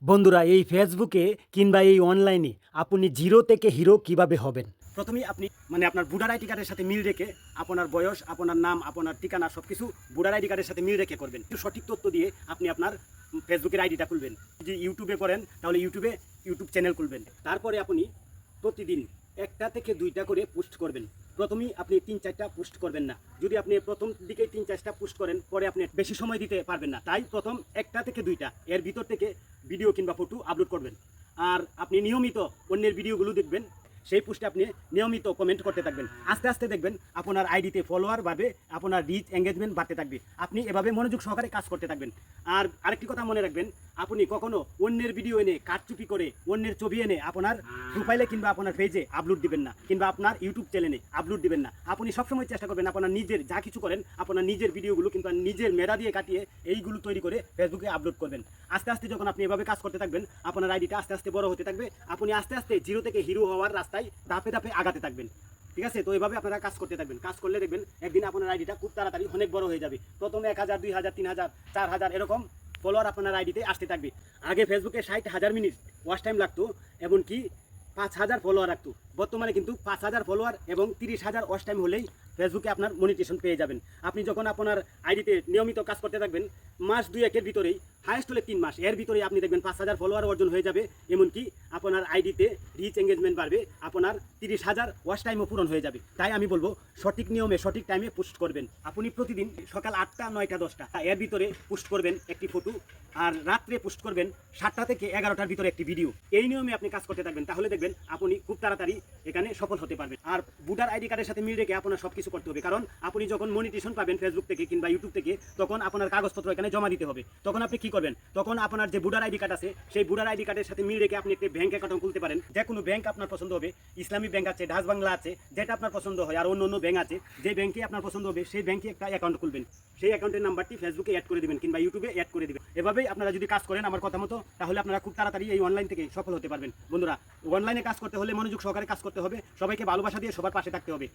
বন্ধুরা, এই ফেসবুকে কিংবা এই অনলাইনে আপনি জিরো থেকে হিরো কিভাবে হবেন? প্রথমেই আপনি আপনার ভোটার আইডি কার্ডের সাথে মিল রেখে আপনার বয়স, আপনার নাম, আপনার ঠিকানা সবকিছু ভোটার আইডি কার্ডের সাথে মিল রেখে করবেন। একটু সঠিক তথ্য দিয়ে আপনি আপনার ফেসবুকের আইডিটা খুলবেন। যদি ইউটিউবে করেন তাহলে ইউটিউব চ্যানেল খুলবেন। তারপরে আপনি প্রতিদিন একটা থেকে দুইটা করে পোস্ট করবেন। প্রথমেই আপনি 3-4টা পোস্ট করবেন না। যদি আপনি প্রথম দিকে 3-4টা পোস্ট করেন, পরে আপনি বেশি সময় দিতে পারবেন না। তাই প্রথম একটা থেকে দুইটা এর ভিতর থেকে ভিডিও কিংবা ফটো আপলোড করবেন। আর আপনি নিয়মিত অন্যের ভিডিওগুলো দেখবেন। সেই পোস্টে আপনি নিয়মিত কমেন্ট করতে থাকবেন। আস্তে আস্তে দেখবেন আপনার আইডিতে ফলোয়ার বাড়বে, আপনার রিচ এঙ্গেজমেন্ট বাড়তে থাকবে। আপনি এভাবে মনোযোগ সহকারে কাজ করতে থাকবেন। আর আরেকটি কথা মনে রাখবেন, আপনি কখনো অন্যের ভিডিও এনে কারচুপি করে অন্যের ছবি এনে আপনার প্রোফাইলে কিংবা আপনার পেজে আপলোড দিবেন না, কিংবা আপনার ইউটিউব চ্যানেলে আপলোড দিবেন না। আপনি সবসময় চেষ্টা করবেন আপনার নিজের যা কিছু করেন, আপনার নিজের ভিডিওগুলো কিন্তু নিজের মেধা দিয়ে কাটিয়ে এইগুলো তৈরি করে ফেসবুকে আপলোড করবেন। আস্তে আস্তে যখন আপনি এভাবে কাজ করতে থাকবেন, আপনার আইডিটা আস্তে আস্তে বড় হতে থাকবে। আপনি আস্তে আস্তে জিরো থেকে হিরো হওয়ার রাস্তায় ধাপে ধাপে আগাতে থাকবেন। ঠিক আছে? তো এইভাবে আপনারা কাজ করতে থাকবেন। কাজ করলে দেখবেন একদিন আপনার আইডিটা খুব তাড়াতাড়ি অনেক বড় হয়ে যাবে। প্রথমে 1000, 2000, 3000, 4000 এরকম ফলোয়ার আপনার আইডিতে আসতে থাকবে। আগে ফেসবুকে 60,000 মিনিট ওয়াচ টাইম লাগতো, এমনকি 5000 ফলোয়ার রাখতো। বর্তমানে কিন্তু 5000 ফলোয়ার এবং 30,000 ওয়াচ টাইম হলেই ফেসবুকে আপনার মনিটেশন পেয়ে যাবেন। আপনি যখন আপনার আইডিতে নিয়মিত কাজ করতে থাকবেন, মাস 2-1 ভিতরেই, হাইস্ট হলে 3 মাস, এর ভিতরেই আপনি দেখবেন 5000 ফলোয়ার অর্জন হয়ে যাবে। এমনকি আপনার আইডিতে রিচ এঙ্গেজমেন্ট বাড়বে, আপনার 30,000 ওয়াচ টাইমও পূরণ হয়ে যাবে। তাই আমি বলবো সঠিক নিয়মে সঠিক টাইমে পোস্ট করবেন। আপনি প্রতিদিন সকাল 8টা, 9টা, 10টা এর ভিতরে পোস্ট করবেন একটি ফটো, আর রাত্রে পোস্ট করবেন 7টা থেকে 11টার ভিতরে একটি ভিডিও। এই নিয়মে আপনি কাজ করতে থাকবেন, তাহলে দেখবেন আপনি খুব তাড়াতাড়ি এখানে সফল হতে পারবেন। আর ভোটার আইডি কার্ডের সাথে মিল রেখে আপনার সবকিছু করতে হবে, কারণ আপনি যখন মনিটেশন পাবেন ফেসবুক থেকে কিংবা ইউটিউব থেকে, তখন আপনার কাগজপত্র এখানে জমা দিতে হবে। তখন আপনি কি করবেন? তখন আপনার যে ভোটার আইডি কার্ড আছে, সেই ভোটার আইডি কার্ডের সাথে মিল রেখে আপনি একটি ব্যাংক অ্যাকাউন্ট খুলতে পারেন। যে কোনো ব্যাংক আপনার পছন্দ হবে, ইসলামী ব্যাংক আছে, ডাচ বাংলা আছে, যেটা আপনার পছন্দ হয়। আর অন্য ব্যাংক আছে, যে ব্যাংকে আপনার পছন্দ হবে সেই ব্যাংকে একটা অ্যাকাউন্ট খুলবেন। সেই অ্যাকাউন্টের নাম্বারটি ফেসবুকে অ্যাড করে দিবেন কিংবা ইউটিউবে অ্যাড করে দিবেন। এভাবেই আপনারা যদি কাজ করেন আমার কথা মতো, তাহলে আপনারা খুব তাড়াতাড়ি এই অনলাইন থেকে সফল হতে পারবেন। বন্ধুরা, অনলাইনে কাজ করতে হলে মনোযোগ সহকারে কাজ করতে হবে, সবাইকে ভালোবাসা দিয়ে সবার পাশে থাকতে হবে।